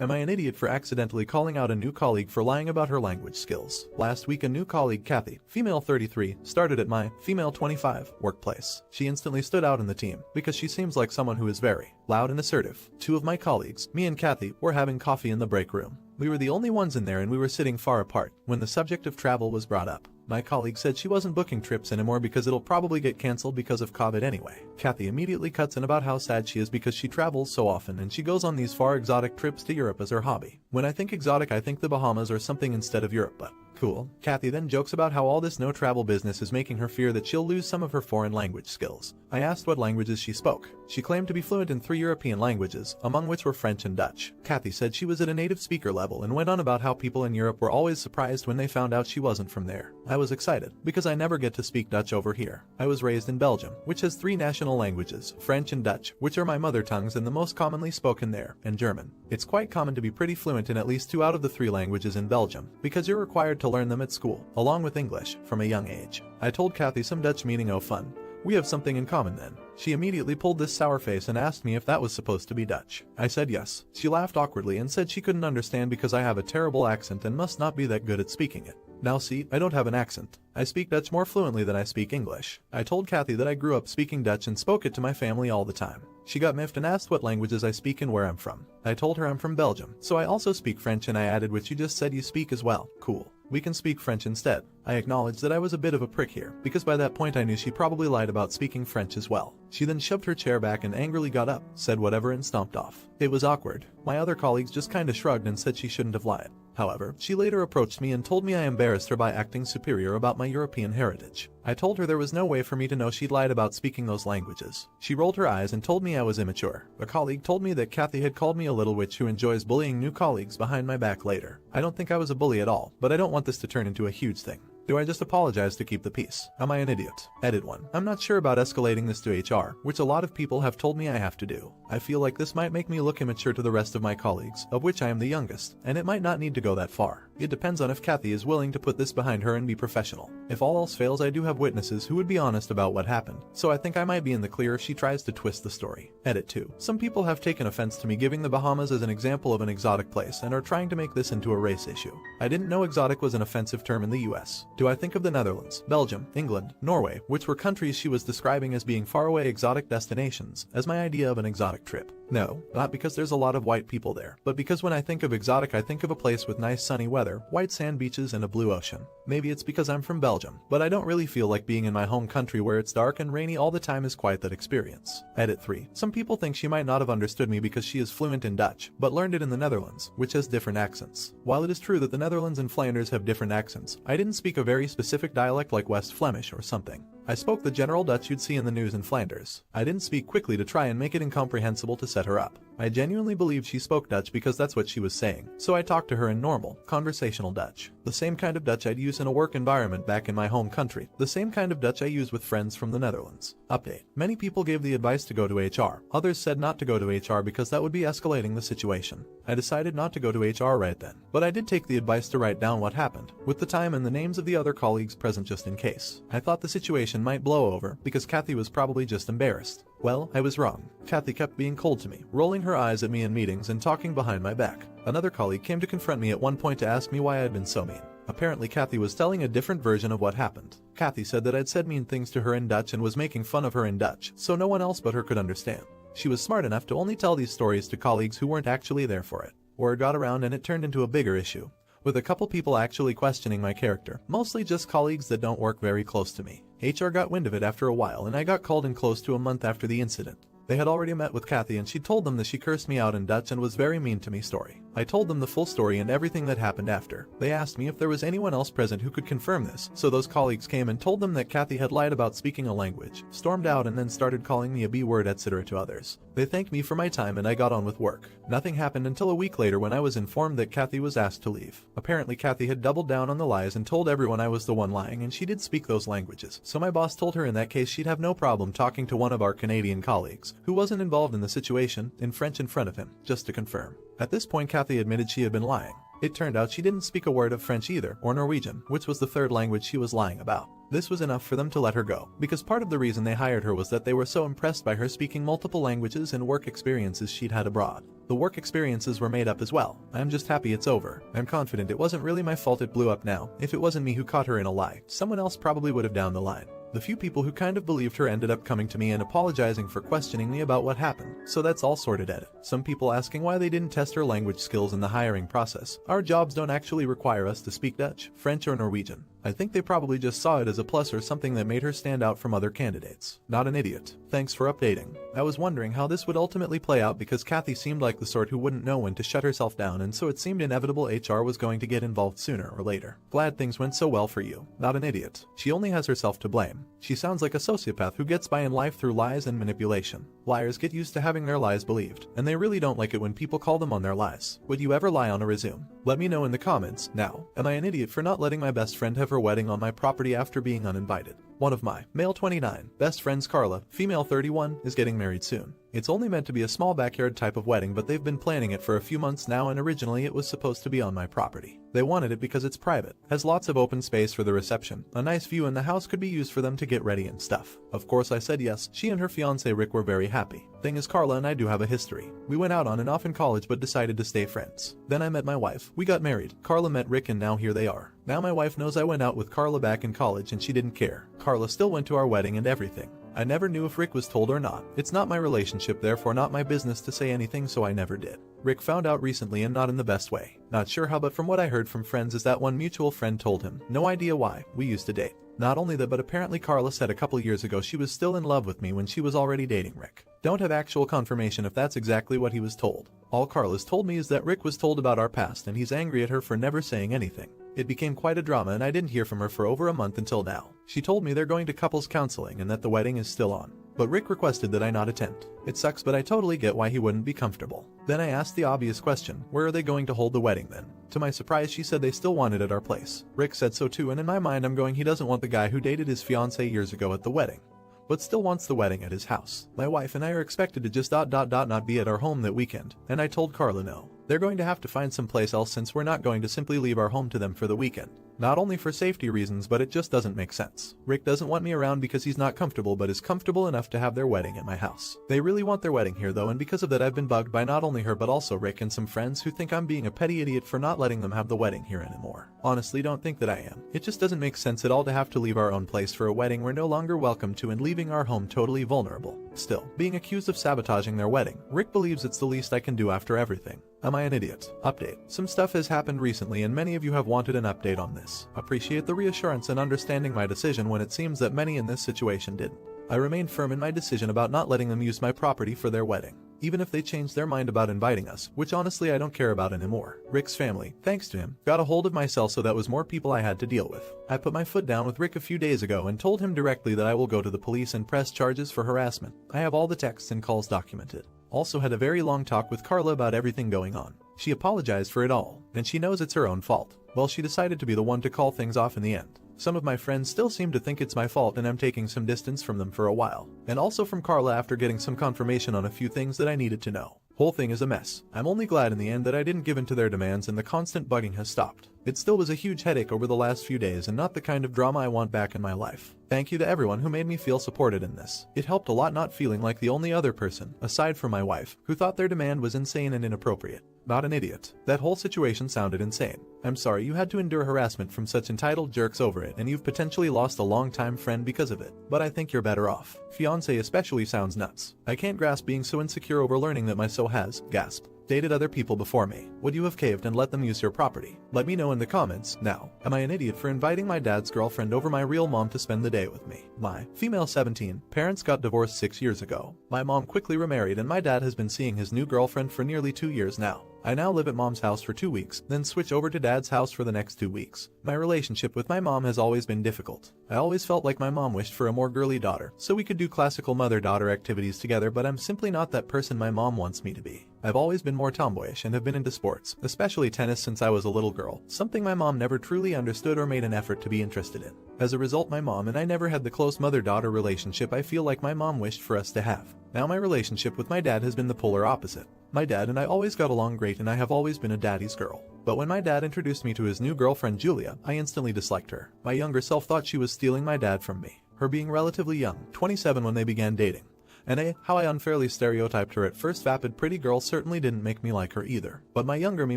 Am I an idiot for accidentally calling out a new colleague for lying about her language skills? Last week a new colleague, Kathy, female 33, started at my, female 25, workplace. She instantly stood out in the team because she seems like someone who is very loud and assertive. Two of my colleagues, me and Kathy, were having coffee in the break room. We were the only ones in there and we were sitting far apart when the subject of travel was brought up. My colleague said she wasn't booking trips anymore because it'll probably get cancelled because of COVID anyway. Kathy immediately cuts in about how sad she is because she travels so often and she goes on these far exotic trips to Europe as her hobby. When I think exotic I think the Bahamas or something instead of Europe, but cool. Kathy then jokes about how all this no travel business is making her fear that she'll lose some of her foreign language skills. I asked what languages she spoke. She claimed to be fluent in 3 European languages, among which were French and Dutch. Kathy said she was at a native speaker level and went on about how people in Europe were always surprised when they found out she wasn't from there. I was excited, because I never get to speak Dutch over here. I was raised in Belgium, which has 3 national languages, French and Dutch, which are my mother tongues and the most commonly spoken there, and German. It's quite common to be pretty fluent in at least 2 out of the 3 languages in Belgium, because you're required to learn them at school, along with English, from a young age. I told Kathy some Dutch meaning oh fun. We have something in common then. She immediately pulled this sour face and asked me if that was supposed to be Dutch. I said yes. She laughed awkwardly and said she couldn't understand because I have a terrible accent and must not be that good at speaking it. Now see, I don't have an accent. I speak Dutch more fluently than I speak English. I told Kathy that I grew up speaking Dutch and spoke it to my family all the time. She got miffed and asked what languages I speak and where I'm from. I told her I'm from Belgium, so I also speak French, and I added which you just said you speak as well. Cool. We can speak French instead. I acknowledged that I was a bit of a prick here, because by that point I knew she probably lied about speaking French as well. She then shoved her chair back and angrily got up, said whatever and stomped off. It was awkward. My other colleagues just kinda shrugged and said she shouldn't have lied. However, she later approached me and told me I embarrassed her by acting superior about my European heritage. I told her there was no way for me to know she'd lied about speaking those languages. She rolled her eyes and told me I was immature. A colleague told me that Kathy had called me a little witch who enjoys bullying new colleagues behind my back later. I don't think I was a bully at all, but I don't want this to turn into a huge thing. Do I just apologize to keep the peace? Am I an idiot? Edit 1. I'm not sure about escalating this to HR, which a lot of people have told me I have to do. I feel like this might make me look immature to the rest of my colleagues, of which I am the youngest, and it might not need to go that far. It depends on if Kathy is willing to put this behind her and be professional. If all else fails, I do have witnesses who would be honest about what happened, so I think I might be in the clear if she tries to twist the story. Edit 2. Some people have taken offense to me giving the Bahamas as an example of an exotic place and are trying to make this into a race issue. I didn't know exotic was an offensive term in the US. Do I think of the Netherlands, Belgium, England, Norway, which were countries she was describing as being faraway exotic destinations, as my idea of an exotic trip? No, not because there's a lot of white people there, but because when I think of exotic I think of a place with nice sunny weather, white sand beaches and a blue ocean. Maybe it's because I'm from Belgium, but I don't really feel like being in my home country where it's dark and rainy all the time is quite that experience. Edit 3. Some people think she might not have understood me because she is fluent in Dutch, but learned it in the Netherlands, which has different accents. While it is true that the Netherlands and Flanders have different accents, I didn't speak a very specific dialect like West Flemish or something. I spoke the general Dutch you'd see in the news in Flanders. I didn't speak quickly to try and make it incomprehensible to set her up. I genuinely believe she spoke Dutch because that's what she was saying, so I talked to her in normal, conversational Dutch. The same kind of Dutch I'd use in a work environment back in my home country. The same kind of Dutch I use with friends from the Netherlands. Update. Many people gave the advice to go to HR. Others said not to go to HR because that would be escalating the situation. I decided not to go to HR right then, but I did take the advice to write down what happened, with the time and the names of the other colleagues present just in case. I thought the situation might blow over because Kathy was probably just embarrassed. Well, I was wrong. Kathy kept being cold to me, rolling her eyes at me in meetings and talking behind my back. Another colleague came to confront me at one point to ask me why I had been so mean. Apparently Kathy was telling a different version of what happened. Kathy said that I'd said mean things to her in Dutch and was making fun of her in Dutch, so no one else but her could understand. She was smart enough to only tell these stories to colleagues who weren't actually there for it. Word got around and it turned into a bigger issue, with a couple people actually questioning my character, mostly just colleagues that don't work very close to me. HR got wind of it after a while and I got called in close to a month after the incident. They had already met with Kathy and she told them that she cursed me out in Dutch and was very mean to me story. I told them the full story and everything that happened after. They asked me if there was anyone else present who could confirm this, so those colleagues came and told them that Kathy had lied about speaking a language, stormed out and then started calling me a B-word etc. to others. They thanked me for my time and I got on with work. Nothing happened until a week later when I was informed that Kathy was asked to leave. Apparently Kathy had doubled down on the lies and told everyone I was the one lying, and she did speak those languages, so my boss told her in that case she'd have no problem talking to one of our Canadian colleagues, who wasn't involved in the situation, in French in front of him, just to confirm. At this point Kathy admitted she had been lying. It turned out she didn't speak a word of French either, or Norwegian, which was the third language she was lying about. This was enough for them to let her go, because part of the reason they hired her was that they were so impressed by her speaking multiple languages and work experiences she'd had abroad. The work experiences were made up as well. I'm just happy it's over. I'm confident it wasn't really my fault it blew up now. If it wasn't me who caught her in a lie, someone else probably would have down the line. The few people who kind of believed her ended up coming to me and apologizing for questioning me about what happened, so that's all sorted out. Some people asking why they didn't test her language skills in the hiring process. Our jobs don't actually require us to speak Dutch, French, or Norwegian. I think they probably just saw it as a plus or something that made her stand out from other candidates. Not an idiot. Thanks for updating. I was wondering how this would ultimately play out because Kathy seemed like the sort who wouldn't know when to shut herself down, and so it seemed inevitable HR was going to get involved sooner or later. Glad things went so well for you. Not an idiot. She only has herself to blame. She sounds like a sociopath who gets by in life through lies and manipulation. Liars get used to having their lies believed, and they really don't like it when people call them on their lies. Would you ever lie on a resume? Let me know in the comments. Now, am I an idiot for not letting my best friend have her wedding on my property after being uninvited? One of my, male 29, best friends Carla, female 31, is getting married soon. It's only meant to be a small backyard type of wedding, but they've been planning it for a few months now, and originally it was supposed to be on my property. They wanted it because it's private, has lots of open space for the reception, a nice view, and the house could be used for them to get ready and stuff. Of course I said yes. She and her fiancé Rick were very happy. Thing is, Carla and I do have a history. We went out on and off in college but decided to stay friends. Then I met my wife. We got married. Carla met Rick and now here they are. Now my wife knows I went out with Carla back in college and she didn't care. Carla still went to our wedding and everything. I never knew if Rick was told or not. It's not my relationship, therefore not my business to say anything, so I never did. Rick found out recently and not in the best way. Not sure how, but from what I heard from friends is that one mutual friend told him. No idea why. We used to date. Not only that, but apparently Carla said a couple years ago she was still in love with me when she was already dating Rick. Don't have actual confirmation if that's exactly what he was told. All Carla's told me is that Rick was told about our past and he's angry at her for never saying anything. It became quite a drama and I didn't hear from her for over a month until now. She told me they're going to couples counseling and that the wedding is still on. But Rick requested that I not attend. It sucks, but I totally get why he wouldn't be comfortable. Then I asked the obvious question, where are they going to hold the wedding then? To my surprise, she said they still want it at our place. Rick said so too, and in my mind I'm going, he doesn't want the guy who dated his fiancée years ago at the wedding, but still wants the wedding at his house. My wife and I are expected to just not be at our home that weekend, and I told Carla no. They're going to have to find someplace else since we're not going to simply leave our home to them for the weekend. Not only for safety reasons, but it just doesn't make sense. Rick doesn't want me around because he's not comfortable, but is comfortable enough to have their wedding at my house. They really want their wedding here though, and because of that I've been bugged by not only her but also Rick and some friends who think I'm being a petty idiot for not letting them have the wedding here anymore. Honestly, don't think that I am. It just doesn't make sense at all to have to leave our own place for a wedding we're no longer welcome to and leaving our home totally vulnerable. Still, being accused of sabotaging their wedding, Rick believes it's the least I can do after everything. Am I an idiot? Update. Some stuff has happened recently and many of you have wanted an update on this. Appreciate the reassurance and understanding my decision when it seems that many in this situation didn't. I remain firm in my decision about not letting them use my property for their wedding, even if they change their mind about inviting us, which honestly I don't care about anymore. Rick's family, thanks to him, got a hold of my cell, so that was more people I had to deal with. I put my foot down with Rick a few days ago and told him directly that I will go to the police and press charges for harassment. I have all the texts and calls documented. Also had a very long talk with Carla about everything going on. She apologized for it all, and she knows it's her own fault. Well, she decided to be the one to call things off in the end. Some of my friends still seem to think it's my fault and I'm taking some distance from them for a while. And also from Carla after getting some confirmation on a few things that I needed to know. Whole thing is a mess. I'm only glad in the end that I didn't give in to their demands and the constant bugging has stopped. It still was a huge headache over the last few days and not the kind of drama I want back in my life. Thank you to everyone who made me feel supported in this. It helped a lot not feeling like the only other person, aside from my wife, who thought their demand was insane and inappropriate. Not an idiot. That whole situation sounded insane. I'm sorry you had to endure harassment from such entitled jerks over it, and you've potentially lost a long-time friend because of it. But I think you're better off. Fiancé especially sounds nuts. I can't grasp being so insecure over learning that my so has, gasp, dated other people before me. Would you have caved and let them use your property? Let me know in the comments. Now, am I an idiot for inviting my dad's girlfriend over my real mom to spend the day with me? My female 17 parents got divorced 6 years ago. My mom quickly remarried and my dad has been seeing his new girlfriend for nearly 2 years now. I now live at mom's house for 2 weeks, then switch over to dad's house for the next 2 weeks. My relationship with my mom has always been difficult. I always felt like my mom wished for a more girly daughter, so we could do classical mother-daughter activities together, but I'm simply not that person my mom wants me to be. I've always been more tomboyish and have been into sports, especially tennis since I was a little girl, something my mom never truly understood or made an effort to be interested in. As a result, my mom and I never had the close mother-daughter relationship I feel like my mom wished for us to have. Now my relationship with my dad has been the polar opposite. My dad and I always got along great and I have always been a daddy's girl. But when my dad introduced me to his new girlfriend Julia, I instantly disliked her. My younger self thought she was stealing my dad from me. Her being relatively young, 27 when they began dating. And how I unfairly stereotyped her at first vapid pretty girl certainly didn't make me like her either. But my younger me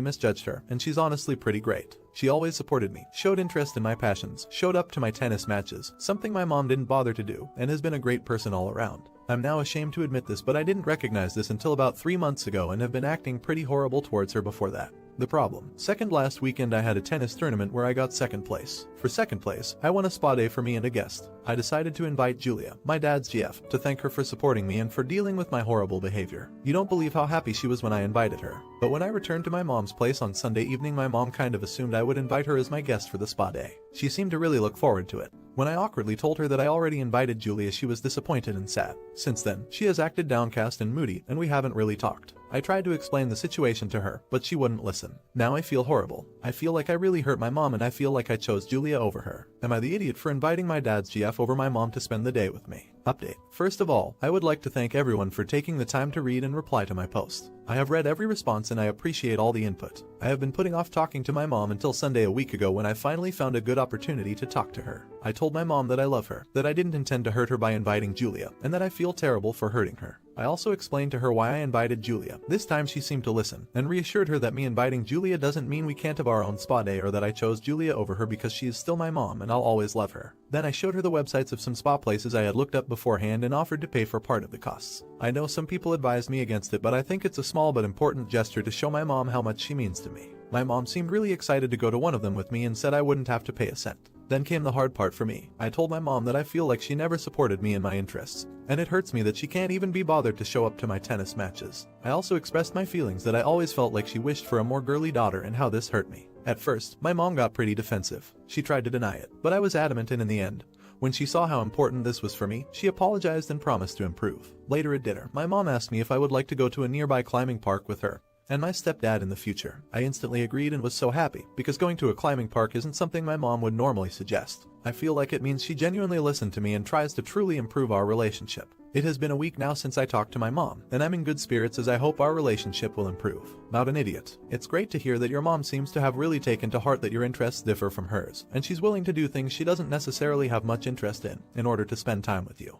misjudged her, and she's honestly pretty great. She always supported me, showed interest in my passions, showed up to my tennis matches, something my mom didn't bother to do, and has been a great person all around. I'm now ashamed to admit this, but I didn't recognize this until about 3 months ago and have been acting pretty horrible towards her before that. The problem. Second last weekend I had a tennis tournament where I got second place. For second place, I won a spa day for me and a guest. I decided to invite Julia, my dad's GF, to thank her for supporting me and for dealing with my horrible behavior. You don't believe how happy she was when I invited her. But when I returned to my mom's place on Sunday evening, my mom kind of assumed I would invite her as my guest for the spa day. She seemed to really look forward to it. When I awkwardly told her that I already invited Julia, she was disappointed and sad. Since then, she has acted downcast and moody, and we haven't really talked. I tried to explain the situation to her, but she wouldn't listen. Now I feel horrible. I feel like I really hurt my mom and I feel like I chose Julia over her. Am I the idiot for inviting my dad's GF over my mom to spend the day with me? Update. First of all, I would like to thank everyone for taking the time to read and reply to my post. I have read every response and I appreciate all the input. I have been putting off talking to my mom until Sunday a week ago when I finally found a good opportunity to talk to her. I told my mom that I love her, that I didn't intend to hurt her by inviting Julia, and that I feel terrible for hurting her. I also explained to her why I invited Julia. This time she seemed to listen, and reassured her that me inviting Julia doesn't mean we can't have our own spa day or that I chose Julia over her because she is still my mom and I'll always love her. Then I showed her the websites of some spa places I had looked up beforehand and offered to pay for part of the costs. I know some people advised me against it, but I think it's a small but important gesture to show my mom how much she means to me. My mom seemed really excited to go to one of them with me and said I wouldn't have to pay a cent. Then came the hard part for me. I told my mom that I feel like she never supported me and my interests, and it hurts me that she can't even be bothered to show up to my tennis matches. I also expressed my feelings that I always felt like she wished for a more girly daughter and how this hurt me. At first, my mom got pretty defensive. She tried to deny it, but I was adamant, and in the end, when she saw how important this was for me, she apologized and promised to improve. Later at dinner, my mom asked me if I would like to go to a nearby climbing park with her and my stepdad in the future. I instantly agreed and was so happy, because going to a climbing park isn't something my mom would normally suggest. I feel like it means she genuinely listened to me and tries to truly improve our relationship. It has been a week now since I talked to my mom, and I'm in good spirits as I hope our relationship will improve. Not an idiot. It's great to hear that your mom seems to have really taken to heart that your interests differ from hers, and she's willing to do things she doesn't necessarily have much interest in order to spend time with you.